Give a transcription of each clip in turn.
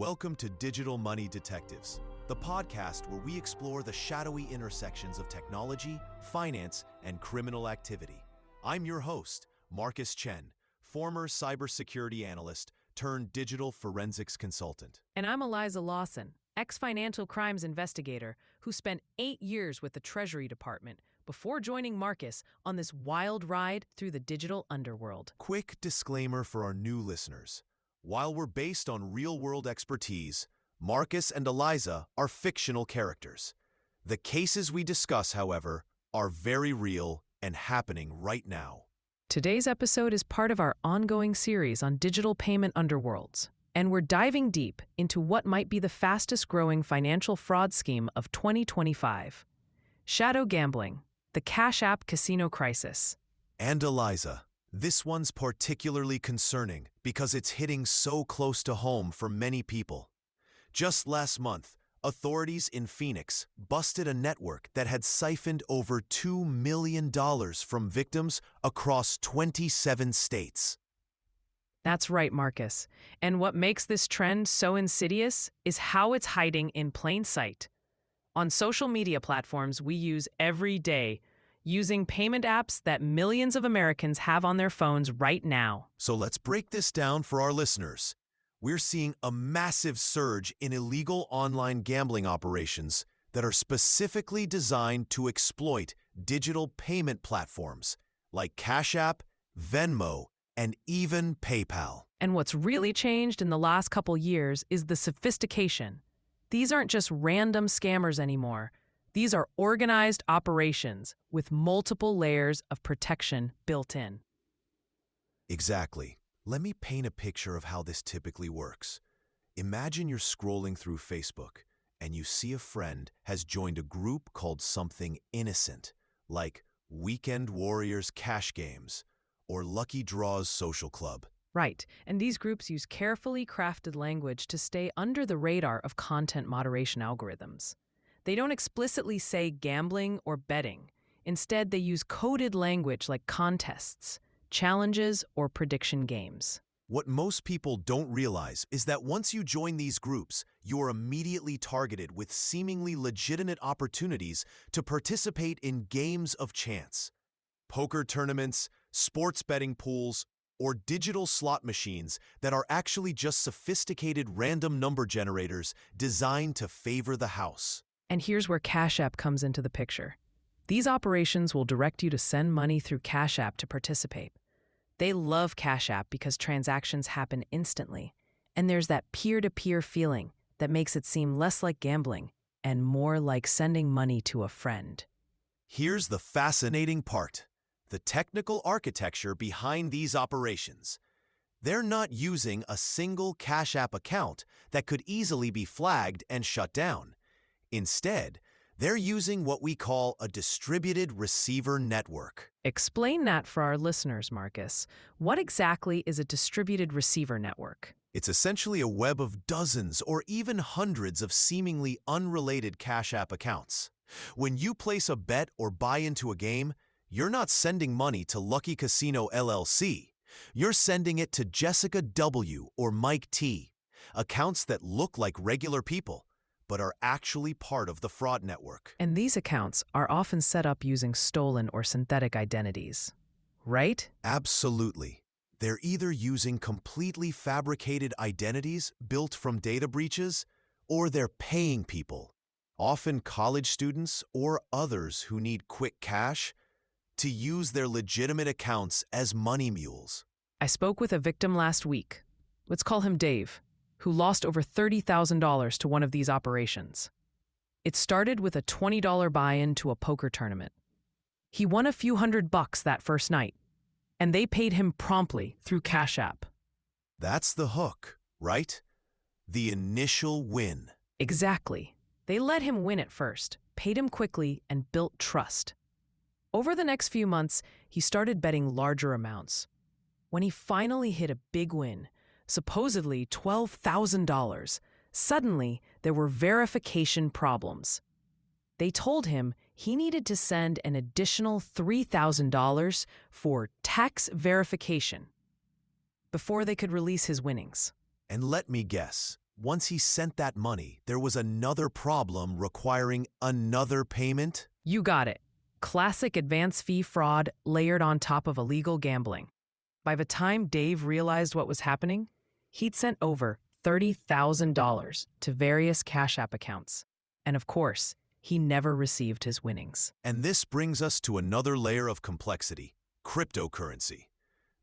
Welcome to Digital Money Detectives, the podcast where we explore the shadowy intersections of technology, finance, and criminal activity. I'm your host, Marcus Chen, former cybersecurity analyst turned digital forensics consultant. And I'm Eliza Lawson, ex-financial crimes investigator who spent 8 years with the Treasury Department before joining Marcus on this wild ride through the digital underworld. Quick disclaimer for our new listeners. While we're based on real-world expertise, Marcus and Eliza are fictional characters. The cases we discuss, however, are very real and happening right now. Today's episode is part of our ongoing series on digital payment underworlds, and we're diving deep into what might be the fastest-growing financial fraud scheme of 2025. Shadow gambling, the cashapp casino crisis. And Eliza, this one's particularly concerning because it's hitting so close to home for many people. Just last month, authorities in Phoenix busted a network that had siphoned over $2 million from victims across 27 states. That's right, Marcus. And what makes this trend so insidious is how it's hiding in plain sight. On social media platforms we use every day, using payment apps that millions of Americans have on their phones right now. So let's break this down for our listeners. We're seeing a massive surge in illegal online gambling operations that are specifically designed to exploit digital payment platforms like Cash App, Venmo, and even PayPal. And what's really changed in the last couple years is the sophistication. These aren't just random scammers anymore. These are organized operations with multiple layers of protection built in. Exactly. Let me paint a picture of how this typically works. Imagine you're scrolling through Facebook and you see a friend has joined a group called something innocent, like Weekend Warriors Cash Games or Lucky Draws Social Club. Right, and these groups use carefully crafted language to stay under the radar of content moderation algorithms. They don't explicitly say gambling or betting. Instead, they use coded language like contests, challenges, or prediction games. What most people don't realize is that once you join these groups, you are immediately targeted with seemingly legitimate opportunities to participate in games of chance. Poker tournaments, sports betting pools, or digital slot machines that are actually just sophisticated random number generators designed to favor the house. And here's where Cash App comes into the picture. These operations will direct you to send money through Cash App to participate. They love Cash App because transactions happen instantly, and there's that peer-to-peer feeling that makes it seem less like gambling and more like sending money to a friend. Here's the fascinating part: the technical architecture behind these operations. They're not using a single Cash App account that could easily be flagged and shut down. Instead, they're using what we call a distributed receiver network. Explain that for our listeners, Marcus. What exactly is a distributed receiver network? It's essentially a web of dozens or even hundreds of seemingly unrelated Cash App accounts. When you place a bet or buy into a game, you're not sending money to Lucky Casino LLC. You're sending it to Jessica W. or Mike T., accounts that look like regular people, but are actually part of the fraud network. And these accounts are often set up using stolen or synthetic identities, right? Absolutely. They're either using completely fabricated identities built from data breaches, or they're paying people, often college students or others who need quick cash, to use their legitimate accounts as money mules. I spoke with a victim last week. Let's call him Dave, who lost over $30,000 to one of these operations. It started with a $20 buy-in to a poker tournament. He won a few $100 that first night, and they paid him promptly through Cash App. That's the hook, right? The initial win. Exactly. They let him win at first, paid him quickly, and built trust. Over the next few months, he started betting larger amounts. When he finally hit a big win, supposedly $12,000, suddenly there were verification problems. They told him he needed to send an additional $3,000 for tax verification before they could release his winnings. And let me guess, once he sent that money, there was another problem requiring another payment? You got it. Classic advance fee fraud layered on top of illegal gambling. By the time Dave realized what was happening, he'd sent over $30,000 to various Cash App accounts. And of course, he never received his winnings. And this brings us to another layer of complexity: cryptocurrency.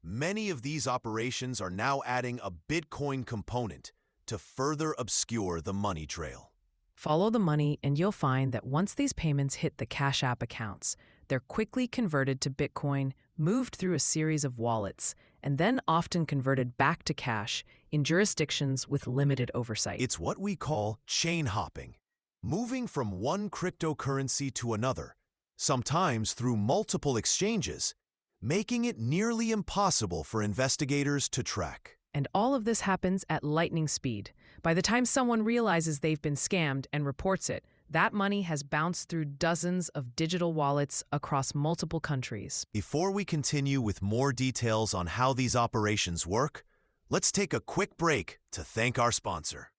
Many of these operations are now adding a Bitcoin component to further obscure the money trail. Follow the money, and you'll find that once these payments hit the Cash App accounts, they're quickly converted to Bitcoin, moved through a series of wallets, and then often converted back to cash in jurisdictions with limited oversight. It's what we call chain hopping, moving from one cryptocurrency to another, sometimes through multiple exchanges, making it nearly impossible for investigators to track. And all of this happens at lightning speed. By the time someone realizes they've been scammed and reports it, that money has bounced through dozens of digital wallets across multiple countries. Before we continue with more details on how these operations work, let's take a quick break to thank our sponsor.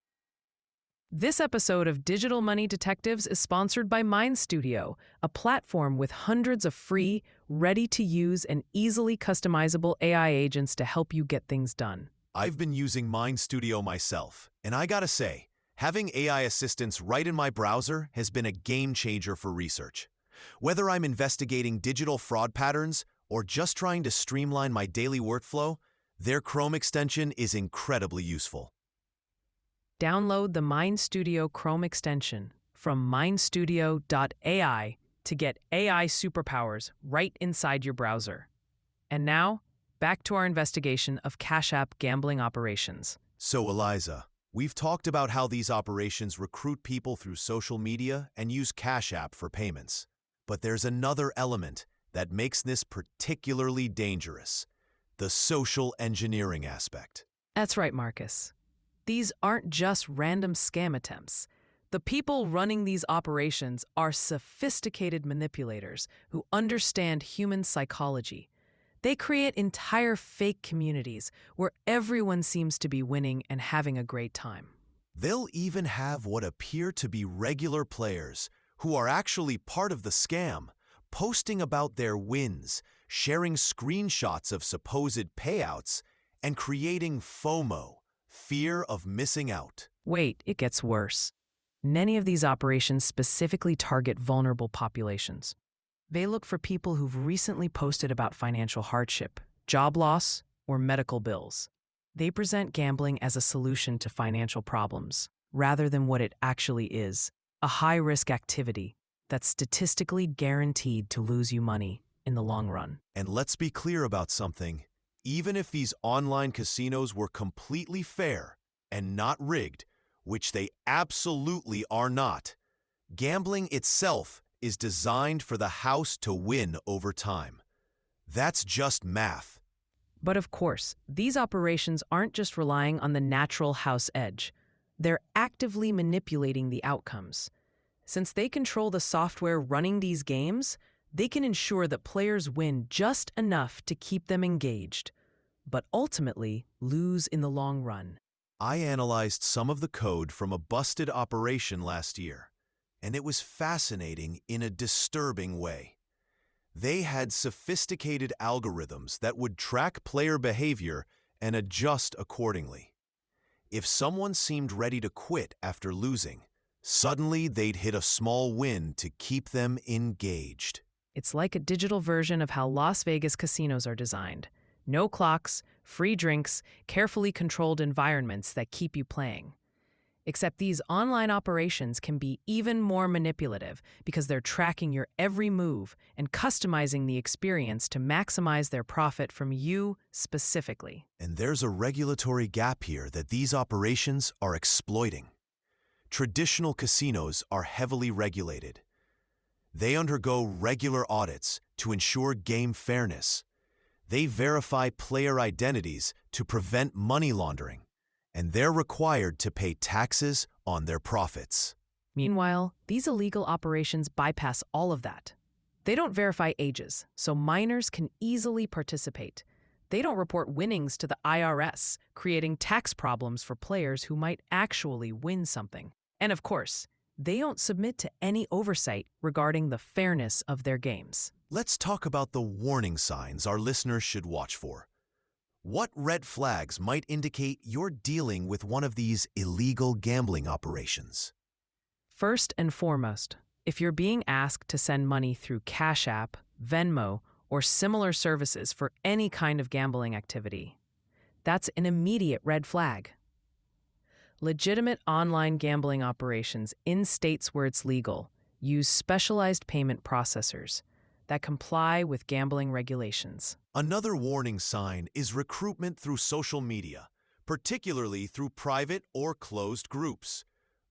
This episode of Digital Money Detectives is sponsored by Mind Studio, a platform with hundreds of free, ready-to-use, and easily customizable AI agents to help you get things done. I've been using Mind Studio myself, and I gotta say, having AI assistants right in my browser has been a game changer for research. Whether I'm investigating digital fraud patterns or just trying to streamline my daily workflow, their Chrome extension is incredibly useful. Download the Mind Studio Chrome extension from mindstudio.ai to get AI superpowers right inside your browser. And now, back to our investigation of Cash App gambling operations. So, Eliza, we've talked about how these operations recruit people through social media and use Cash App for payments. But there's another element that makes this particularly dangerous: the social engineering aspect. That's right, Marcus. These aren't just random scam attempts. The people running these operations are sophisticated manipulators who understand human psychology. They create entire fake communities where everyone seems to be winning and having a great time. They'll even have what appear to be regular players who are actually part of the scam, posting about their wins, sharing screenshots of supposed payouts, and creating FOMO, fear of missing out. Wait, it gets worse. Many of these operations specifically target vulnerable populations. They look for people who've recently posted about financial hardship, job loss, or medical bills. They present gambling as a solution to financial problems, rather than what it actually is: a high-risk activity that's statistically guaranteed to lose you money in the long run. And let's be clear about something. Even if these online casinos were completely fair and not rigged, which they absolutely are not, gambling itself is designed for the house to win over time. That's just math. But of course, these operations aren't just relying on the natural house edge. They're actively manipulating the outcomes. Since they control the software running these games, they can ensure that players win just enough to keep them engaged, but ultimately lose in the long run. I analyzed some of the code from a busted operation last year, and it was fascinating in a disturbing way. They had sophisticated algorithms that would track player behavior and adjust accordingly. If someone seemed ready to quit after losing, suddenly they'd hit a small win to keep them engaged. It's like a digital version of how Las Vegas casinos are designed. No clocks, free drinks, carefully controlled environments that keep you playing. Except these online operations can be even more manipulative because they're tracking your every move and customizing the experience to maximize their profit from you specifically. And there's a regulatory gap here that these operations are exploiting. Traditional casinos are heavily regulated. They undergo regular audits to ensure game fairness. They verify player identities to prevent money laundering, and they're required to pay taxes on their profits. Meanwhile, these illegal operations bypass all of that. They don't verify ages, so minors can easily participate. They don't report winnings to the IRS, creating tax problems for players who might actually win something. And of course, they don't submit to any oversight regarding the fairness of their games. Let's talk about the warning signs our listeners should watch for. What red flags might indicate you're dealing with one of these illegal gambling operations? First and foremost, if you're being asked to send money through Cash App, Venmo, or similar services for any kind of gambling activity, that's an immediate red flag. Legitimate online gambling operations in states where it's legal use specialized payment processors that comply with gambling regulations. Another warning sign is recruitment through social media, particularly through private or closed groups.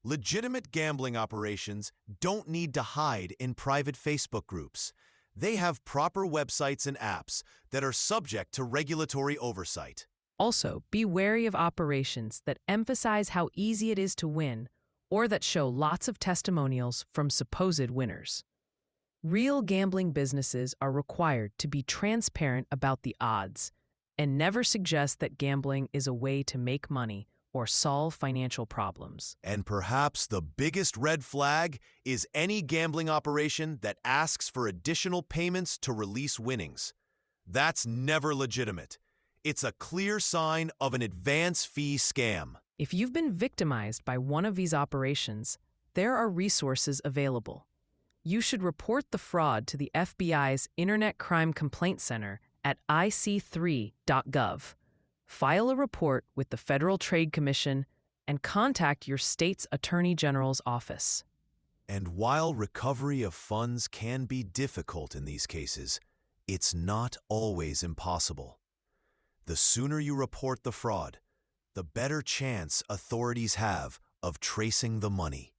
Legitimate gambling operations don't need to hide in private Facebook groups. They have proper websites and apps that are subject to regulatory oversight. Also, be wary of operations that emphasize how easy it is to win or that show lots of testimonials from supposed winners. Real gambling businesses are required to be transparent about the odds and never suggest that gambling is a way to make money or solve financial problems. And perhaps the biggest red flag is any gambling operation that asks for additional payments to release winnings. That's never legitimate. It's a clear sign of an advance fee scam. If you've been victimized by one of these operations, there are resources available. You should report the fraud to the FBI's Internet Crime Complaint Center at ic3.gov. File a report with the Federal Trade Commission and contact your state's Attorney General's office. And while recovery of funds can be difficult in these cases, it's not always impossible. The sooner you report the fraud, the better chance authorities have of tracing the money.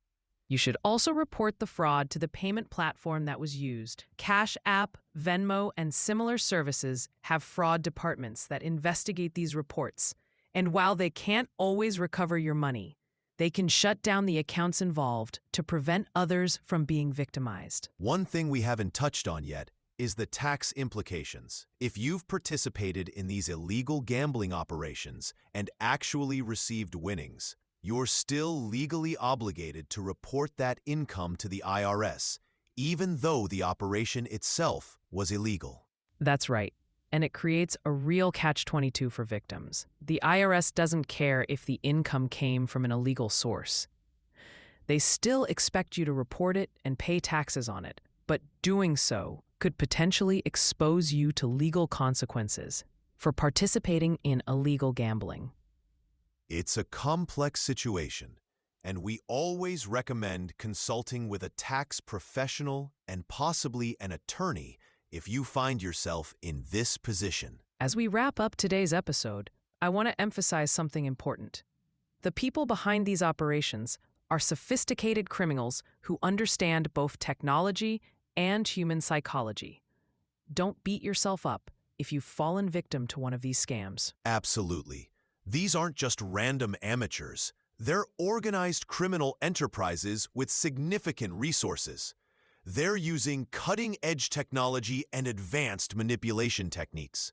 You should also report the fraud to the payment platform that was used. Cash App, Venmo, and similar services have fraud departments that investigate these reports. And while they can't always recover your money, they can shut down the accounts involved to prevent others from being victimized. One thing we haven't touched on yet is the tax implications. If you've participated in these illegal gambling operations and actually received winnings, you're still legally obligated to report that income to the IRS, even though the operation itself was illegal. That's right. And it creates a real catch-22 for victims. The IRS doesn't care if the income came from an illegal source. They still expect you to report it and pay taxes on it, but doing so could potentially expose you to legal consequences for participating in illegal gambling. It's a complex situation, and we always recommend consulting with a tax professional and possibly an attorney if you find yourself in this position. As we wrap up today's episode, I want to emphasize something important. The people behind these operations are sophisticated criminals who understand both technology and human psychology. Don't beat yourself up if you've fallen victim to one of these scams. Absolutely. These aren't just random amateurs. They're organized criminal enterprises with significant resources. They're using cutting-edge technology and advanced manipulation techniques.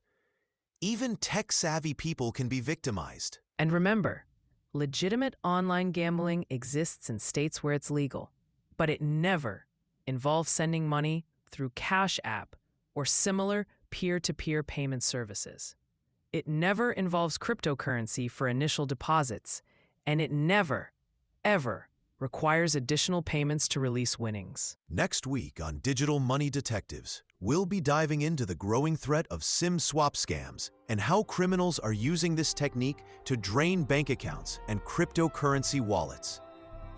Even tech-savvy people can be victimized. And remember, legitimate online gambling exists in states where it's legal, but it never involves sending money through Cash App or similar peer-to-peer payment services. It never involves cryptocurrency for initial deposits, and it never, ever requires additional payments to release winnings. Next week on Digital Money Detectives, we'll be diving into the growing threat of SIM swap scams and how criminals are using this technique to drain bank accounts and cryptocurrency wallets.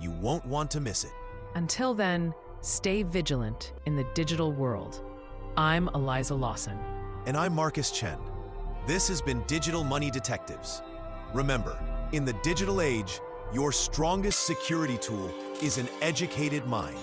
You won't want to miss it. Until then, stay vigilant in the digital world. I'm Eliza Lawson. And I'm Marcus Chen. This has been Digital Money Detectives. Remember, in the digital age, your strongest security tool is an educated mind.